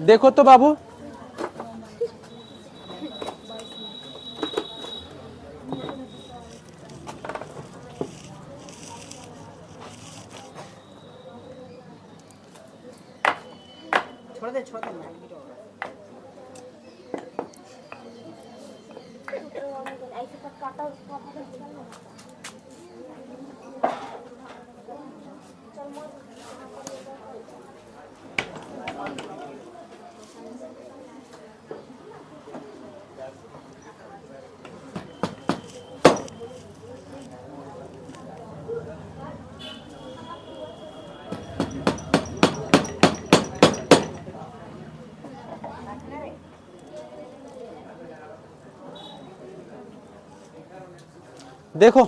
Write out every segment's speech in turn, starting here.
देखो तो बाबू, छोड़ दे देखो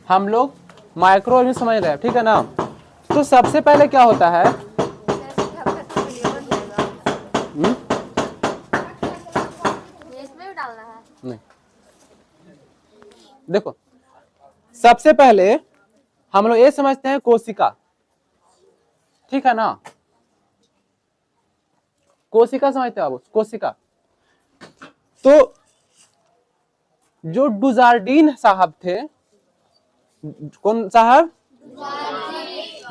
हम लोग माइक्रो में समझ रहे हैं, ठीक है ना। तो सबसे पहले क्या होता है, नहीं, देखो सबसे पहले हम लोग ये समझते हैं कोशिका, ठीक है ना। कोशिका समझते हो आप, कोशिका। तो जो डुजार्डीन साहब थे, कौन साहब?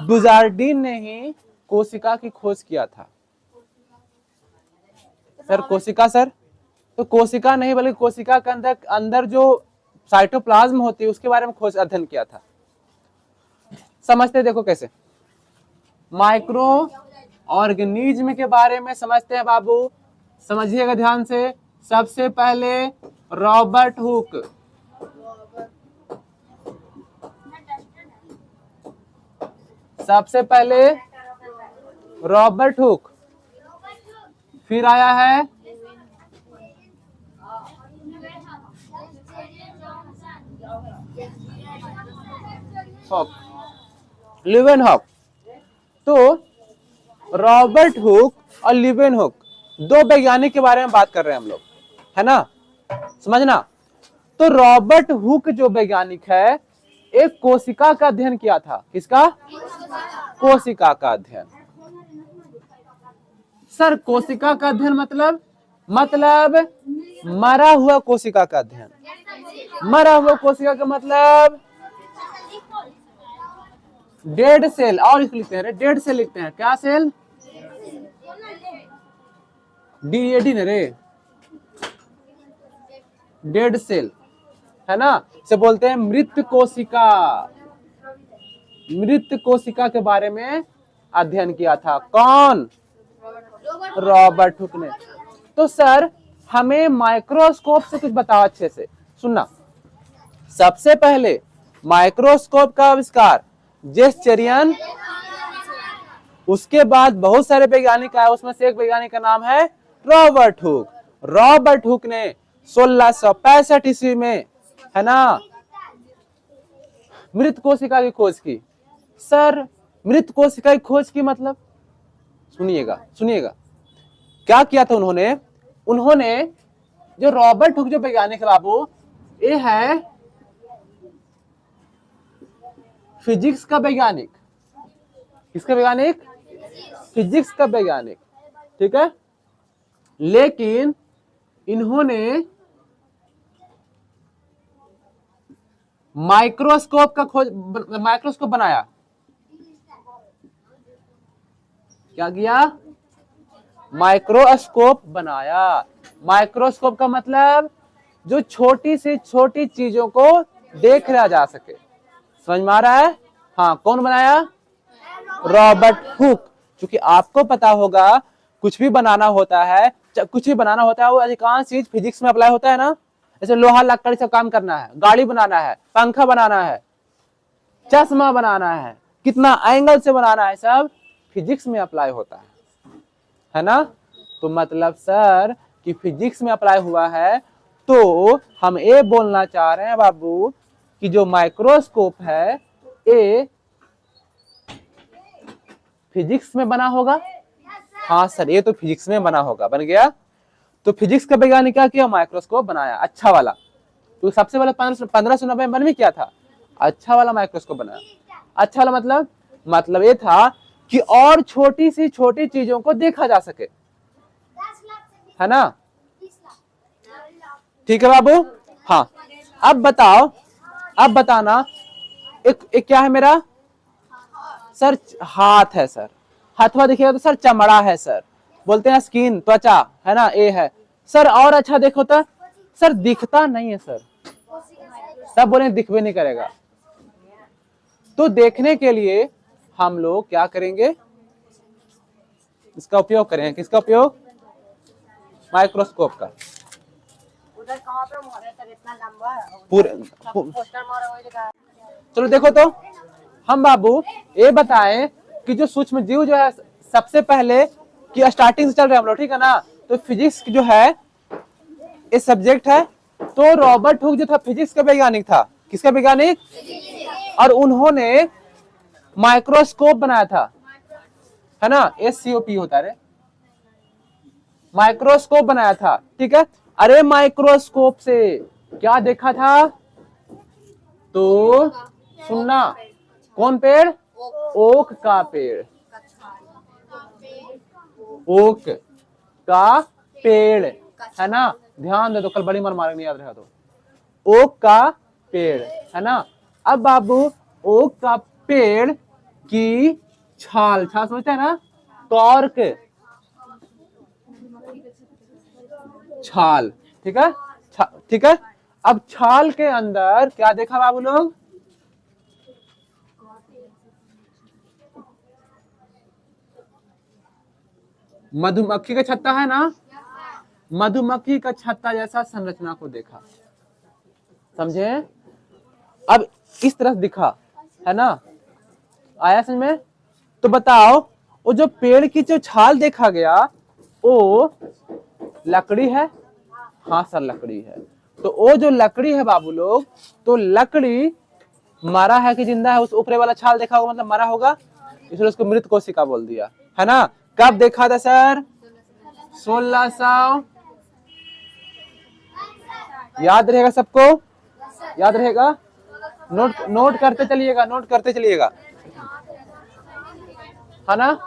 डुजार्डीन ने ही कोशिका की खोज किया था। सर कोशिका, सर तो कोशिका नहीं बल्कि कोशिका के अंदर जो साइटोप्लाज्म होती है उसके बारे में खोज अध्ययन किया था। समझते देखो कैसे, माइक्रो ऑर्गेनिज्म के बारे में समझते हैं बाबू, समझिएगा ध्यान से। सबसे पहले रॉबर्ट हुक, सबसे पहले रॉबर्ट हुक, फिर आया है हॉक, लीवेनहॉक। तो रॉबर्ट हुक और लीवेनहॉक दो वैज्ञानिक के बारे में बात कर रहे हैं हम लोग, है ना, समझना। तो रॉबर्ट हुक जो वैज्ञानिक है, एक कोशिका का अध्ययन किया था। किसका? कोशिका का अध्ययन। सर कोशिका का अध्ययन मतलब मरा हुआ कोशिका का अध्ययन। मरा हुआ कोशिका का मतलब डेड सेल, और लिखते हैं डेड सेल, लिखते हैं क्या सेल? डीएडी न रे, डेड सेल, है ना। से बोलते हैं मृत कोशिका। मृत कोशिका के बारे में अध्ययन किया था कौन? रॉबर्ट हुक ने। तो सर हमें माइक्रोस्कोप से कुछ बताओ अच्छे से, सुनना। सबसे पहले माइक्रोस्कोप का आविष्कार जेस्चरियन, उसके बाद बहुत सारे वैज्ञानिक आए, उसमें से एक वैज्ञानिक का नाम है रॉबर्ट हुक। रॉबर्ट हुक ने 1665 ईस्वी में, है ना, मृत कोशिका की खोज की। सर मृत कोशिका की खोज की मतलब, सुनिएगा सुनिएगा, क्या किया था उन्होंने जो रॉबर्ट हुक जो वैज्ञानिक है बाबू, ये है फिजिक्स का वैज्ञानिक। किसका वैज्ञानिक? फिजिक्स का वैज्ञानिक, ठीक है। लेकिन इन्होंने माइक्रोस्कोप का खोज, माइक्रोस्कोप बनाया। क्या किया? माइक्रोस्कोप बनाया। माइक्रोस्कोप का मतलब जो छोटी से छोटी चीजों को देख रहा जा सके। समझ में आ रहा है? हाँ, कौन बनाया? Robert Hooke. क्योंकि आपको पता होगा कुछ भी बनाना होता है, वो अधिकांश चीज फिजिक्स में अप्लाई होता है ना। जैसे लोहा लकड़ी सब काम करना है, गाड़ी बनाना है, पंखा बनाना है, चश्मा बनाना है, कितना एंगल से बनाना है, सब फिजिक्स में अप्लाई होता है ना। तो मतलब सर कि फिजिक्स में अप्लाई हुआ है, तो हम ये बोलना चाह रहे हैं बाबू कि जो माइक्रोस्कोप है ये फिजिक्स में बना होगा। हाँ सर, ये तो फिजिक्स में बना होगा, बन गया। तो फिजिक्स का वैज्ञानिक क्या किया? माइक्रोस्कोप बनाया, अच्छा वाला। तो सबसे पहले 1590 में किया था। अच्छा वाला माइक्रोस्कोप बनाया। अच्छा वाला मतलब ये था कि और छोटी सी छोटी चीजों को देखा जा सके, है ना। ठीक है बाबू। हाँ, अब बताओ, अब बताना, एक क्या है मेरा सर, हाथ है सर। हथवा देखिएगा तो सर चमड़ा है सर, बोलते हैं स्किन, त्वचा, है ना, ए है सर। और अच्छा देखो तो सर दिखता नहीं है सर, सब बोले दिख भी नहीं करेगा। तो देखने के लिए हम लोग क्या करेंगे, इसका उपयोग करेंगे। किसका उपयोग? माइक्रोस्कोप का। उधर कहाँ पे मारे सर, इतना लंबा पूरे पोस्टर मारा हुआ दिखा। चलो देखो तो, हम बाबू ये बताएं कि जो सूक्ष्म जीव जो है सबसे पहले कि स्टार्टिंग से चल रहे हैं हम लोग, ठीक है ना। तो फिजिक्स जो है ये सब्जेक्ट है। तो रॉबर्ट हुक जो था फिजिक्स का वैज्ञानिक था। किसका वैज्ञानिक? और उन्होंने माइक्रोस्कोप बनाया था, है ना, SCOP होता है, माइक्रोस्कोप बनाया था, ठीक है। अरे माइक्रोस्कोप से क्या देखा था? तो सुनना, कौन पेड़? ओक का पेड़, ओक का पेड़, है ना। ध्यान दे दो, कल बड़ी मार मारेंगे, याद रहा तो। ओक का पेड़, है ना। अब बाबू ओक का पेड़ की छाल, छाल समझते हैं ना, कॉर्क, छाल, ठीक है, ठीक है। अब छाल के अंदर क्या देखा बाबू लोग? मधुमक्खी का छत्ता, है ना, मधुमक्खी का छत्ता जैसा संरचना को देखा, समझे। अब इस तरह दिखा, है ना, आया समझ में। तो बताओ वो जो पेड़ की जो छाल देखा गया वो लकड़ी है? हाँ सर लकड़ी है। तो वो जो लकड़ी है बाबू लोग, तो लकड़ी मरा है कि जिंदा है? उस ऊपरे वाला छाल देखा होगा मतलब मरा होगा, इसलिए उसको मृत कोशिका बोल दिया, है ना। कब देखा था सर? 1600। याद रहेगा सबको? याद रहेगा? नोट करते चलिएगा, नोट करते चलिएगा, है ना।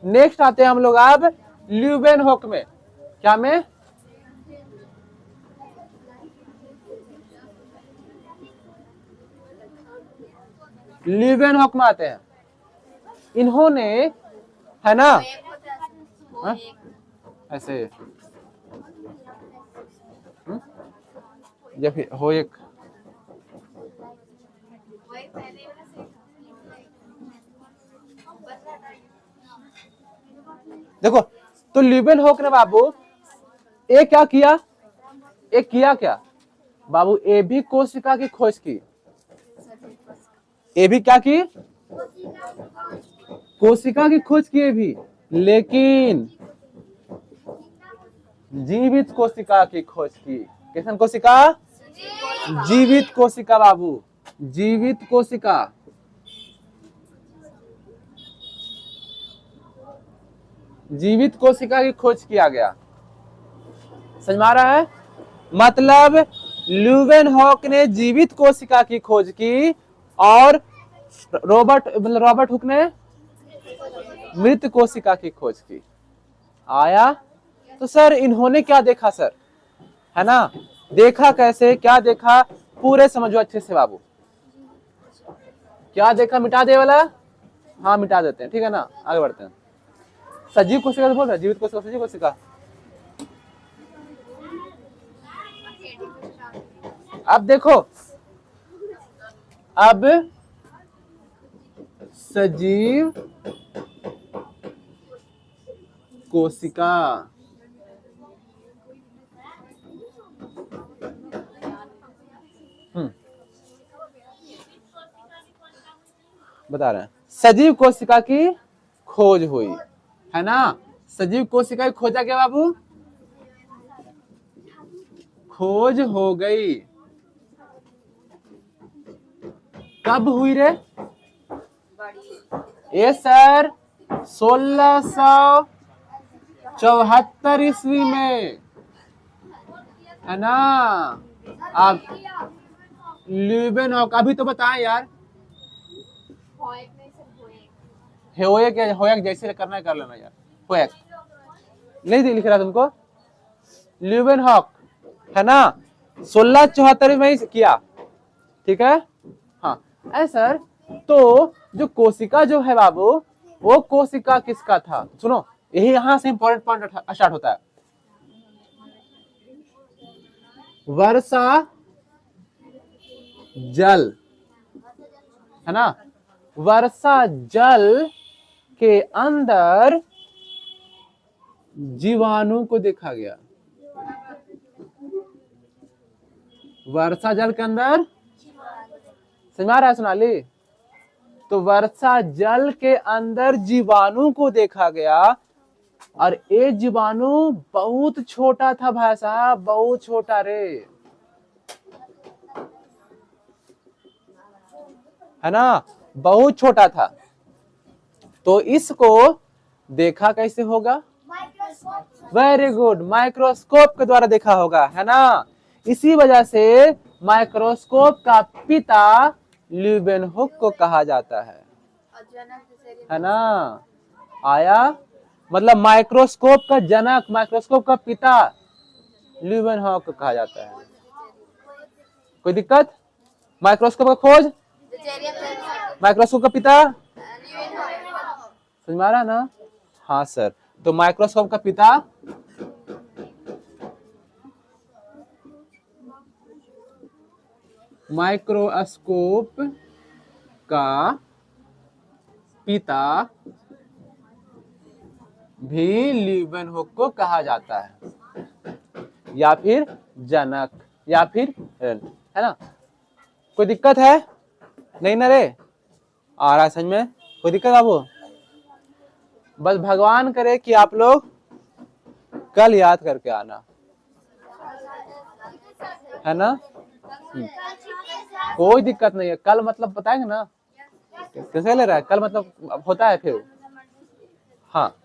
नेक्स्ट आते हैं हम लोग अब ल्यूवेनहोक में। क्या में? ल्यूवेनहोक में आते हैं। इन्होंने, है ना, ऐसे या फिर हो एक, देखो तो ल्यूवेनहोक ने बाबू एक क्या किया, एक किया क्या बाबू, ए भी कोशिका की खोज की। ए भी क्या की? कोशिका की खोज की भी, लेकिन जीवित कोशिका की खोज की। कैसन कोशिका? जीवित कोशिका बाबू, जीवित कोशिका। जीवित कोशिका की खोज किया गया, समझ में आ रहा है। मतलब ल्यूवेनहोक ने जीवित कोशिका की खोज की और रॉबर्ट हुक ने मृत कोशिका की खोज की। आया। तो सर इन्होंने क्या देखा सर, है ना, देखा कैसे, क्या देखा, पूरे समझो अच्छे से बाबू। क्या देखा? मिटा दे वाला, हाँ मिटा देते हैं, ठीक है ना, आगे बढ़ते हैं। सजीव कोशिका बोल रहा है, जीवित कोशिका, सजीव कोशिका। अब देखो, अब सजीव कोशिका, बता रहे हैं, सजीव कोशिका की खोज हुई, है ना। सजीव कोशिका की खोजा क्या बाबू? खोज हो गई। कब हुई रे? ये सर 1674 ईस्वी में, है ना। अब ल्यूबेनहॉक, अभी तो बताएं यार। होएक नहीं सर, होएक। होएक या होएक जैसे करना है कर लेना यार। होएक नहीं लिख रहा तुमको, ल्यूबेनहॉक है ना, 1674 में ही किया, ठीक है। हाँ सर, तो जो कोशिका जो है बाबू, वो कोशिका किसका था, सुनो यही यहां से इंपॉर्टेंट पॉइंट स्टार्ट होता है। वर्षा जल है ना, वर्षा जल के अंदर जीवाणु को देखा गया। वर्षा जल के अंदर, समझ आ रहा है सोनाली? तो वर्षा जल के अंदर जीवाणु को देखा गया, और ये जीवाणु बहुत छोटा था भाई साहब, बहुत छोटा रे, है ना, बहुत छोटा था। तो इसको देखा कैसे होगा? वेरी गुड, माइक्रोस्कोप के द्वारा देखा होगा, है ना। इसी वजह से माइक्रोस्कोप का पिता ल्यूबेनहुक को कहा जाता है ना। आया मतलब माइक्रोस्कोप का जनक, माइक्रोस्कोप का पिता ल्यूबेनहुक को कहा जाता है। कोई दिक्कत? माइक्रोस्कोप का खोज, माइक्रोस्कोप का पिता, समझ में आ रहा ना? हाँ सर, तो माइक्रोस्कोप का पिता माइक्रोस्कोप का पिता भी ल्यूबेनहुक को कहा जाता है, या फिर जनक, या फिर है ना। कोई दिक्कत है? नहीं ना रे, आ रहा है समझ में? कोई दिक्कत बाबू? बस भगवान करे कि आप लोग कल याद करके आना, है ना। कोई दिक्कत नहीं है, कल मतलब बताएंगे ना कैसे ले रहा है, कल मतलब होता है फिर। हाँ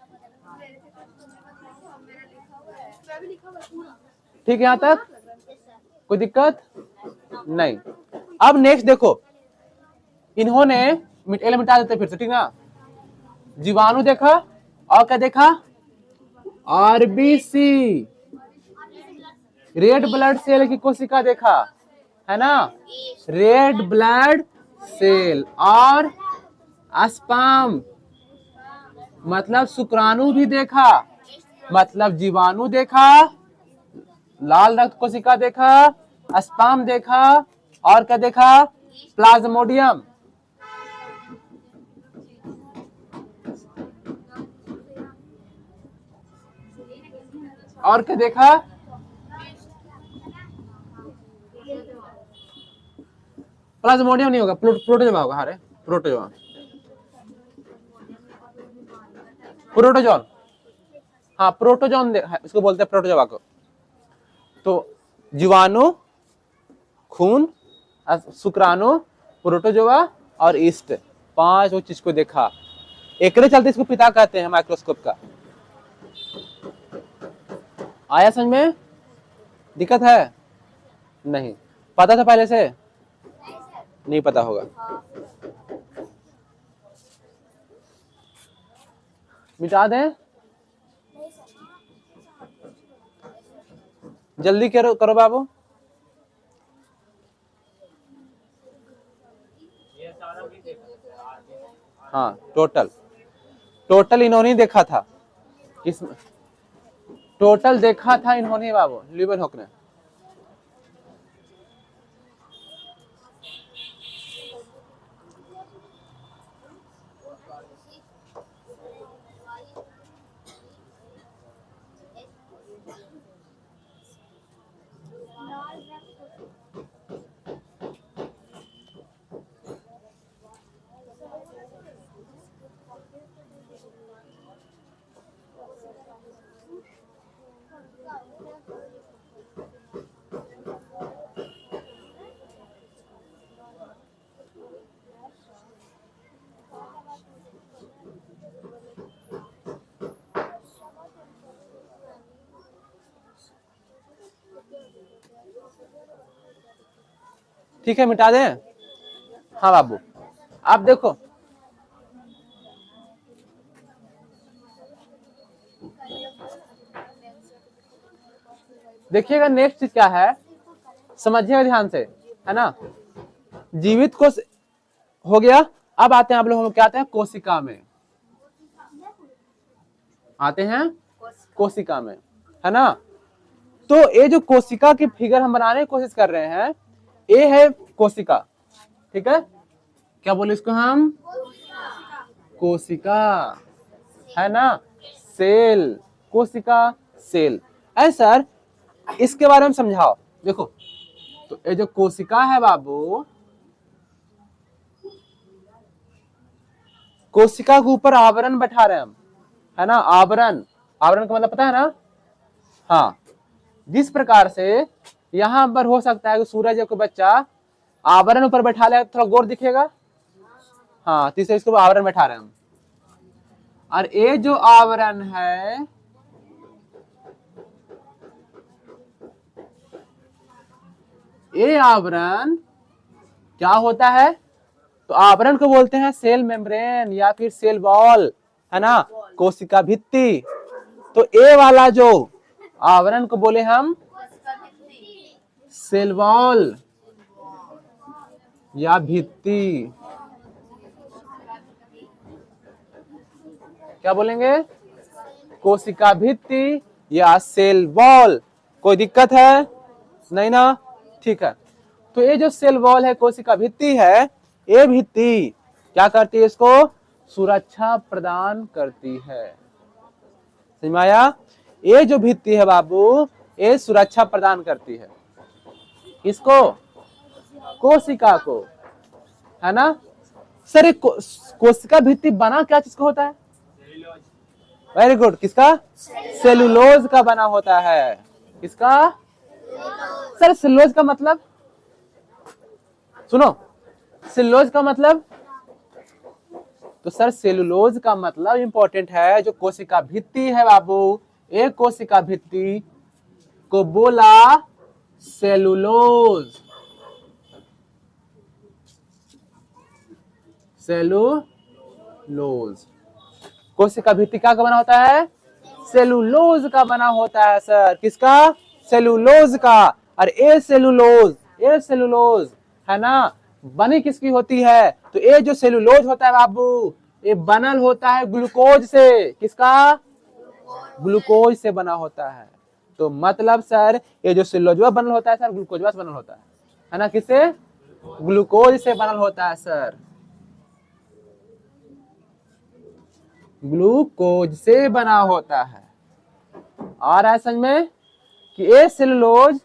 ठीक है, यहाँ तक कोई दिक्कत नहीं। अब नेक्स्ट देखो, इन्होंने मिटा देते फिर से, ठीक ना। जीवाणु देखा, और क्या देखा? आरबीसी, रेड ब्लड सेल की कोशिका देखा, है ना, रेड ब्लड सेल, और स्पर्म मतलब शुक्राणु भी देखा, मतलब जीवाणु देखा, लाल रक्त कोशिका देखा, स्पर्म देखा, और क्या देखा? प्लाज्मोडियम, और क्या देखा? प्लाज्मोडियम नहीं होगा, प्रोटोजोआ होगा। अरे प्रोटोजोआ, प्रोटोजोन, हाँ प्रोटोजोन इसको बोलते हैं, प्रोटोजोआ को। तो जीवाणु, खून, शुक्राणु, प्रोटोजोआ और ईस्ट, 5 चीज को देखा। एक चलते इसको पिता कहते हैं माइक्रोस्कोप का। आया समझ में? दिक्कत है? नहीं पता था पहले से? नहीं पता होगा, मिटा दें, जल्दी करो बाबू। हाँ टोटल इन्होंने देखा था, किस टोटल देखा था इन्होंने बाबू, ल्यूबेनहुक ने। ठीक है, मिटा दें। हाँ बाबू, आप देखो देखिएगा नेक्स्ट चीज क्या है, समझिएगा ध्यान से, है ना। जीवित कोश हो गया। अब आते हैं आप लोग, क्या आते हैं कोशिका में, आते हैं कोशिका में, है ना। तो ये जो कोशिका की फिगर हम बनाने की कोशिश कर रहे हैं, ये है कोशिका, ठीक है। क्या बोले इसको हम, कोशिका, है ना। सेल, कोशिका, सेल। ऐ सर इसके बारे में समझाओ। देखो, तो ये जो कोशिका है बाबू, कोशिका के ऊपर आवरण बैठा रहे हैं हम, है ना। आवरण, आवरण का मतलब पता है ना। हाँ, जिस प्रकार से यहां पर हो सकता है कि सूरज को बच्चा आवरण ऊपर बैठा ले, थोड़ा गौर दिखेगा। हाँ, तीसरे इसको आवरण बैठा रहे हैं हम। और ये जो आवरण है, ये आवरण क्या होता है, तो आवरण को बोलते हैं सेल मेम्ब्रेन या फिर सेल वॉल, है ना, कोशिका भित्ति। तो ये वाला जो आवरण को बोले हम सेल वॉल या भित्ति। क्या बोलेंगे, कोशिका भित्ति या सेल वॉल। कोई दिक्कत है नहीं ना, ठीक है। तो ये जो सेल वॉल है, कोशिका भित्ति है, ये भित्ति क्या करती है, इसको सुरक्षा प्रदान करती है। समझ में आया। ये जो भित्ति है बाबू, ये सुरक्षा प्रदान करती है, इसको कोशिका को, है ना। सर एक कोशिका भित्ति बना क्या चीज का होता है, वेरी गुड, किसका, सेलुलोज का बना होता है। किसका, सर सेलुलोज का मतलब सुनो, सेलुलोज का मतलब, तो सर सेलुलोज का मतलब इंपॉर्टेंट है। जो कोशिका भित्ति है बाबू, एक कोशिका भित्ति को बोला सेलुलोज, सेलुलोज। कोशिका भित्ति का बना होता है, सेलुलोज का बना होता है सर। किसका, सेलुलोज का। और ए सेलुलोज, ए सेलुलोज, है ना, बनी किसकी होती है, तो ये जो सेलुलोज होता है बाबू, ये बनल होता है ग्लूकोज से। किसका, ग्लूकोज से बना होता है। तो मतलब सर ये जो सेलुलोज बनल होता है सर, ग्लूकोज से बनल होता है ना। किससे, ग्लूकोज से बनल होता है सर, ग्लूकोज से बना होता है। आ रहा है समझ में कि ये सेलुलोज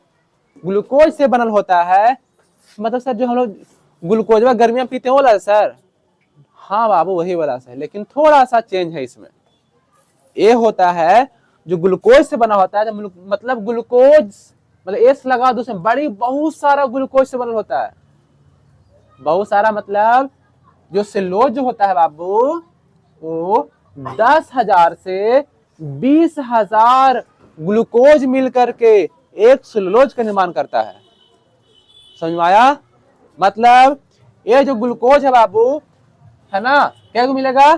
ग्लूकोज से बनल होता है। मतलब सर जो हम लोग ग्लूकोज गर्मियां पीते हो वाला सर, हाँ बाबू वही वाला सर, लेकिन थोड़ा सा चेंज है इसमें। ये होता है जो ग्लूकोज से बना होता है, मतलब ग्लूकोज मतलब एस लगा दो, उसमें बड़ी बहुत सारा ग्लूकोज से बनल होता है। बहुत सारा मतलब जो सेलुलोज जो होता है बाबू, वो 10,000 से 20,000 ग्लूकोज मिलकर के एक सेलुलोज का निर्माण करता है। समझ में आया। मतलब ये जो ग्लूकोज है बाबू, है ना, क्या को मिलेगा,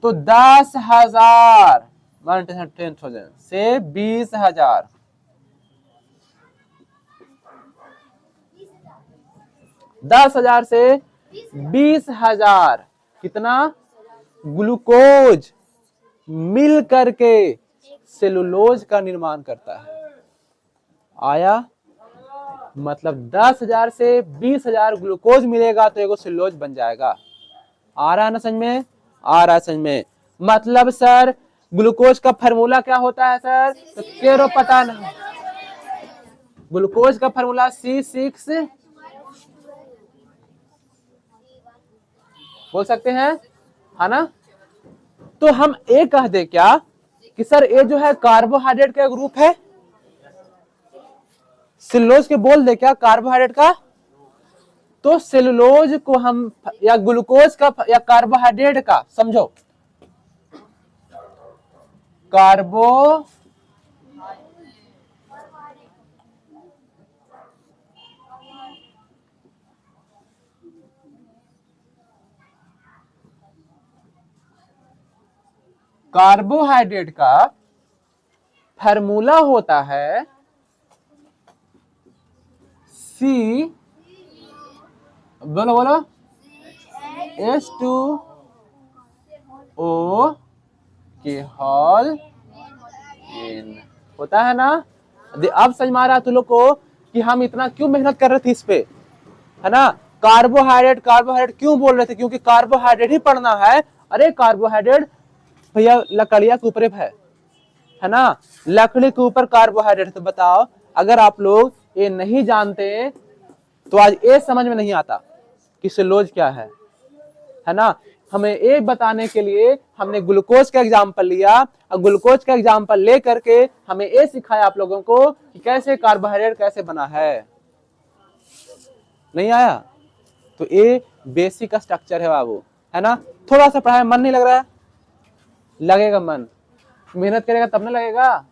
तो 10,000 10,000 से 20,000, 10,000 से 20,000 कितना ग्लूकोज मिल करके सेलुलोज का निर्माण करता है। आया, मतलब 10,000 से 20,000 ग्लूकोज मिलेगा तो एगो सेलुलोज बन जाएगा। आ रहा है ना समझ में, आ रहा है समझ में। मतलब सर ग्लूकोज का फार्मूला क्या होता है सर, तो केरो पता नहीं। ग्लूकोज का फार्मूला C6 बोल सकते हैं, है ना। तो हम ये कह दे क्या कि सर ये जो है कार्बोहाइड्रेट का ग्रुप है, सेलुलोज के बोल दे क्या कार्बोहाइड्रेट का। तो सेलुलोज को हम या ग्लूकोज का या कार्बोहाइड्रेट का, समझो कार्बो कार्बोहाइड्रेट का फार्मूला होता है सी, बोलो बोलो, H2O के होल n होता है ना। अब समझ में आ रहा तुम लोग को कि हम इतना क्यों मेहनत कर रहे थे इस पे, है ना। कार्बोहाइड्रेट कार्बोहाइड्रेट क्यों बोल रहे थे, क्योंकि कार्बोहाइड्रेट ही पढ़ना है। अरे कार्बोहाइड्रेट भैया लकड़िया के ऊपर है ना, लकड़ी के ऊपर कार्बोहाइड्रेट। तो बताओ अगर आप लोग ये नहीं जानते तो आज ये समझ में नहीं आता कि सेलुलोज क्या है ना। हमें ये बताने के लिए हमने ग्लूकोज का एग्जाम्पल लिया, और ग्लूकोज का एग्जाम्पल ले करके हमें ये सिखाया आप लोगों को कि कैसे कार्बोहाइड्रेट कैसे बना है। नहीं आया? तो ये बेसिक स्ट्रक्चर है बाबू, है ना। थोड़ा सा पढ़ाई मन नहीं लग रहा है, लगेगा मन, मेहनत करेगा तब ना लगेगा।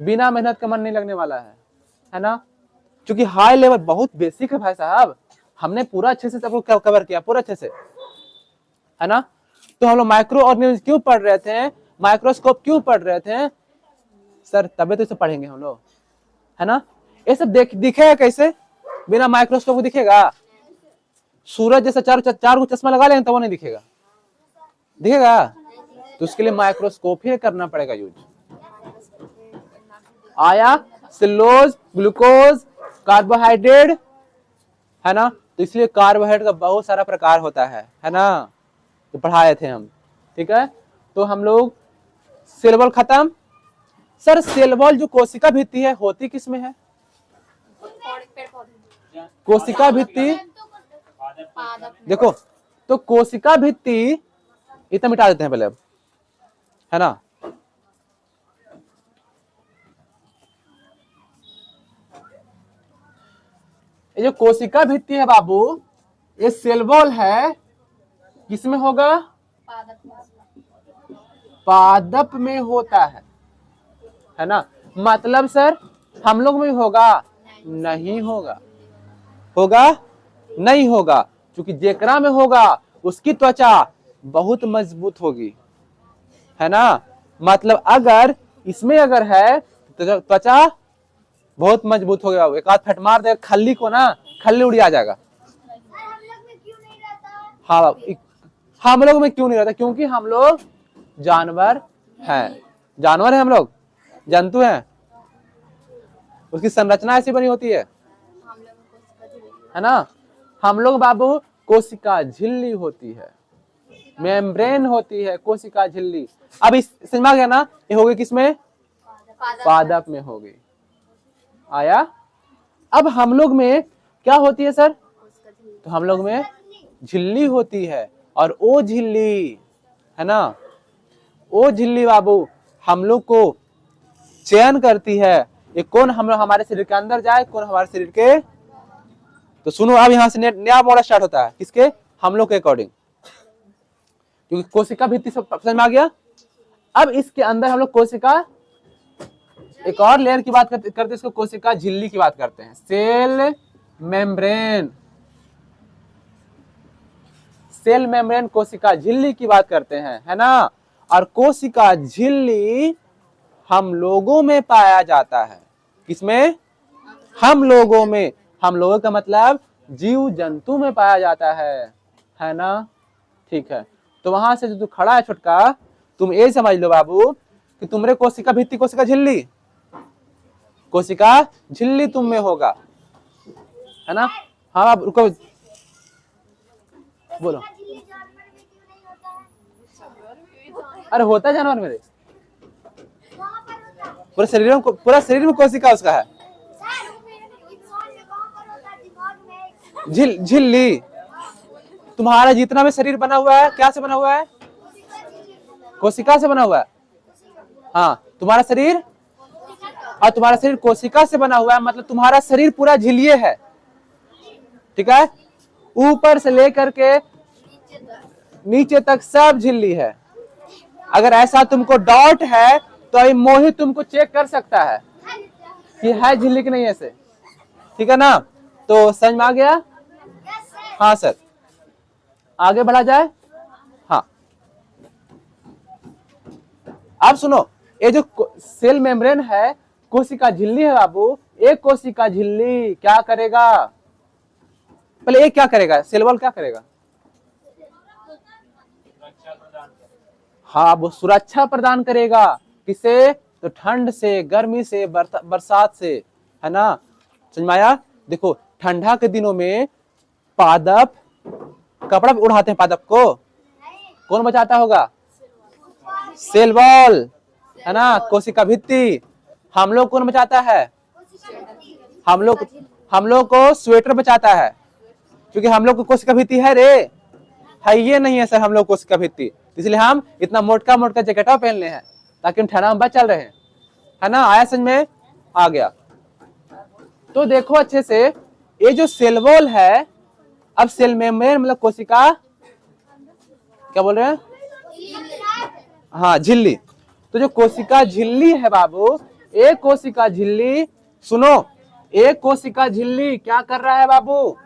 बिना मेहनत का मन नहीं लगने वाला है ना। क्योंकि हाई लेवल बहुत बेसिक है भाई साहब, हमने पूरा अच्छे से सबको कवर किया, पूरा अच्छे से, है ना। तो हम लोग माइक्रो ऑर्गेनिज्म क्यों पढ़ रहे थे, माइक्रोस्कोप क्यों पढ़ रहे थे सर, तबे तो इसे पढ़ेंगे हम लोग, है ना। ये सब दिखेगा कैसे, बिना माइक्रोस्कोप को दिखेगा? सूरज जैसा चार को चश्मा लगा लेंगे तो वो नहीं दिखेगा, दिखेगा? तो उसके लिए माइक्रोस्कोप ही करना पड़ेगा यूज। आया सेलुलोज, ग्लूकोज, कार्बोहाइड्रेट, है ना। तो इसलिए कार्बोहाइड्रेट का बहुत सारा प्रकार होता है ना, तो पढ़ाए थे हम, ठीक है। तो हम लोग सेल वॉल खत्म। सर सेल वॉल जो कोशिका भित्ति है होती किस में है? कोशिका भित्ति, देखो तो कोशिका भित्ति इतना मिटा देते हैं पहले अब, है ना। ये जो कोशिका भित्ति है बाबू, ये सेल वॉल है, किसमें होगा? पादप में होता है ना। मतलब सर हम लोग में होगा? नहीं होगा, होगा नहीं होगा, क्योंकि जेकरा में होगा उसकी त्वचा बहुत मजबूत होगी, है ना। मतलब अगर इसमें अगर है तो त्वचा बहुत मजबूत हो गया, एक आध फट मार दे खल्ली को ना, खल्ली उड़ आ जाएगा। हाँ हम लोग में क्यों नहीं रहता? क्योंकि हम लोग जानवर हैं, जानवर हैं हम लोग, जंतु हैं, उसकी संरचना ऐसी बनी होती है ना। हम लोग बाबू कोशिका झिल्ली होती है, मेम्ब्रेन होती है, कोशिका झिल्ली। अब इस समझ में आ गया ना, ये होगी किसमें? पादप में होगी। आया? अब हम लोग में क्या होती है सर? तो हम लोग में झिल्ली होती है, और वो झिल्ली, है ना, वो झिल्ली बाबू हम लोग को चयन करती है ये कौन हम लोग हमारे शरीर के अंदर जाए, कौन हमारे शरीर के। तो सुनो अब यहां से नया मॉडल स्टार्ट होता है, किसके? हम लोग के अकॉर्डिंग, क्योंकि कोशिका भित्ति सब समझ में आ गया। अब इसके अंदर हम लोग कोशिका, एक और लेयर की बात करते इसको कोशिका झिल्ली की बात करते हैं, सेल मेम्ब्रेन, सेल मेम्ब्रेन कोशिका झिल्ली की बात करते हैं, है ना। और कोशिका झिल्ली हम लोगों में पाया जाता है, किसमें? हम लोगों में। हम लोगों का मतलब जीव जंतु में पाया जाता है ना। ठीक है, तो वहां से जो तू खड़ा है छोटका, तुम ये समझ लो बाबू कि तुम्हारे कोशिका भित्ति, कोशिका झिल्ली, कोशिका झिल्ली तुम में होगा, है ना। हाँ आप रुको, बोलो। अरे होता है जानवर मेरे, पूरा शरीर में कोशिका उसका है। झिल्ली तुम्हारा जितना भी शरीर बना हुआ है, क्या से बना हुआ है? कोशिका से बना हुआ है। हाँ तुम्हारा शरीर, और तुम्हारा शरीर कोशिका से बना हुआ है, मतलब तुम्हारा शरीर पूरा झिल्ली है, ठीक है। ऊपर से लेकर के नीचे तक सब झिल्ली है। अगर ऐसा तुमको डाउट है तो मोहित तुमको चेक कर सकता है कि है झिल्ली कि नहीं ऐसे, ठीक है ना। तो समझ में आ गया? हाँ सर, आगे बढ़ा जाए। हाँ अब सुनो, ये जो सेल मेम्ब्रेन है, कोशिका झिल्ली है बाबू, एक कोशिका झिल्ली क्या करेगा, पहले एक क्या करेगा, सेल वॉल क्या करेगा, हाँ वो सुरक्षा प्रदान करेगा, किसे, तो ठंड से, गर्मी से, बरसात से, है ना, समझ में आया। देखो ठंडा के दिनों में पादप कपड़ा उड़ाते हैं, पादप को कौन बचाता होगा, सेल वॉल, है ना, कोशिका भित्ति। हम लोग कौन बचाता है, हम लोग को स्वेटर बचाता है, क्योंकि हम लोग को कोशिका भित्ति है रे, है ये नहीं है सर हम लोग कोशिका भित्ति, इसलिए हम इतना मोटका मोटका जैकेटा पहनले हैं ताकि हम ठंडा में बच चल रहे हैं, है ना, आया समझ में, आ गया। तो देखो अच्छे से, ये जो सेल वॉल है, अब सेल मेम्ब्रेन मतलब कोशिका, क्या बोल रहे हैं, हाँ झिल्ली, तो जो कोशिका झिल्ली है बाबू, एक कोशिका झिल्ली, सुनो, एक कोशिका झिल्ली क्या कर रहा है बाबू,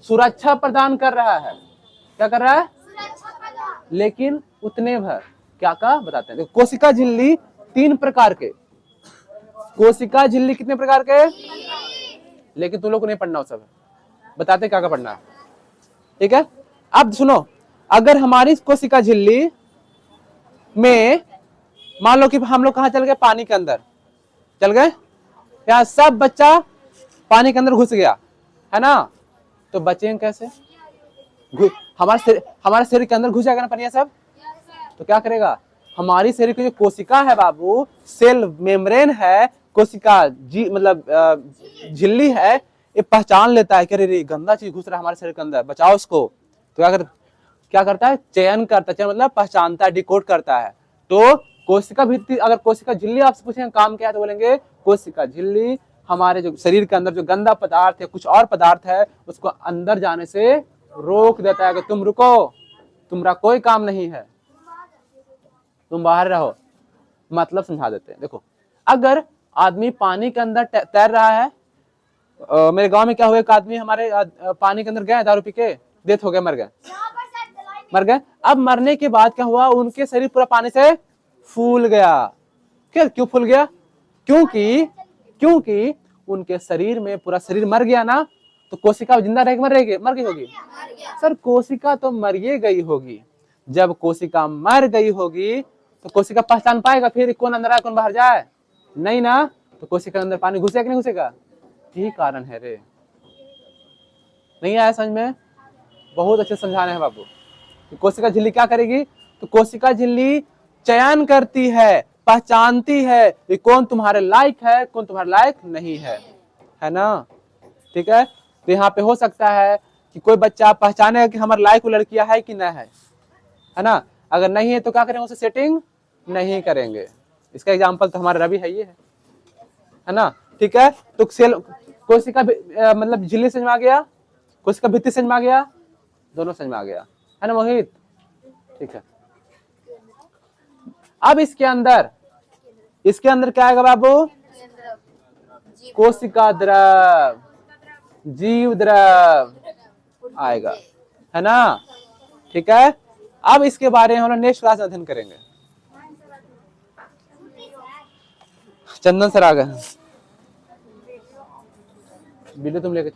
सुरक्षा प्रदान कर रहा है, क्या कर रहा है, लेकिन उतने भर, क्या का बताते हैं। कोशिका झिल्ली 3 प्रकार के, कोशिका झिल्ली कितने प्रकार के, लेकिन तुम लोग को नहीं पढ़ना, सब बताते क्या पढ़ना है, ठीक है। अब सुनो, अगर हमारी कोशिका झिल्ली में मान लो कि हम लोग कहां चल गए, पानी के अंदर चल गए, यहाँ सब बच्चा पानी के अंदर घुस गया, है ना, तो बचेंगे कैसे, हमारे शरीर के अंदर घुस जाएगा ना पानी सब, तो क्या करेगा, हमारी शरीर की जो कोशिका है बाबू, सेल मेम्ब्रेन है, कोशिका मतलब झिल्ली है, ये पहचान लेता है कि अरे गंदा चीज घुस रहा है हमारे शरीर के अंदर, बचाओ उसको, तो क्या करता है, चयन करता है, चयन मतलब पहचानता है, डिकोड करता है। तो कोशिका भित्ति, अगर कोशिका झिल्ली आपसे पूछेंगे काम क्या है, तो बोलेंगे कोशिका झिल्ली हमारे जो शरीर के अंदर जो गंदा पदार्थ है, कुछ और पदार्थ है, उसको अंदर जाने से रोक देता है कि तुम रुको, तुम्हारा कोई काम नहीं है, तुम बाहर रहो, मतलब समझा देते हैं। देखो अगर आदमी पानी के अंदर तैर रहा है, मेरे गांव में क्या हुआ, एक आदमी हमारे पानी के अंदर गए, दारू पी के डेथ हो गया, मर गए। अब मरने के बाद क्या हुआ, उनके शरीर पूरा पानी से फूल गया। क्यों फूल गया, क्योंकि उनके शरीर में पूरा शरीर मर गया ना, तो कोशिका जिंदा रह मर गई होगी, सर कोशिका तो मर गई होगी, जब कोशिका मर गई होगी तो कोशिका पहचान पाएगा फिर कौन अंदर आए कौन बाहर जाए, नहीं ना, तो कोशिका के अंदर पानी घुसेगा कि नहीं घुसेगा, यही कारण है रे, नहीं आया समझ में, बहुत अच्छे समझाने हैं बाबू। तो कोशिका झिल्ली क्या करेगी, तो कोशिका झिल्ली चयन करती है, पहचानती है कि कौन तुम्हारे लायक है, कौन तुम्हारे लायक नहीं है ना, ठीक है। तो यहाँ पे हो सकता है कि कोई बच्चा पहचाने कि हमारे लायक वो लड़कियां है कि ना है ना, अगर नहीं है तो क्या करेंगे, उसे सेटिंग नहीं करेंगे। इसका एग्जाम्पल तो हमारा रवि है, ये है ना, ठीक है। तो सेल कोशिका मतलब झिल्ली समझ में आ गया, कोशिका भित्ति समझ में आ गया, दोनों समझ में आ गया, है ना मोहित, ठीक है। अब इसके अंदर क्या आएगा बाबू, कोशिका द्रव, जीव द्रव आएगा, है ना, ठीक है। अब इसके बारे में हम लोग नेक्स्ट क्लास में अध्ययन करेंगे। चंदन सर आ गए, वीडियो तुम लेके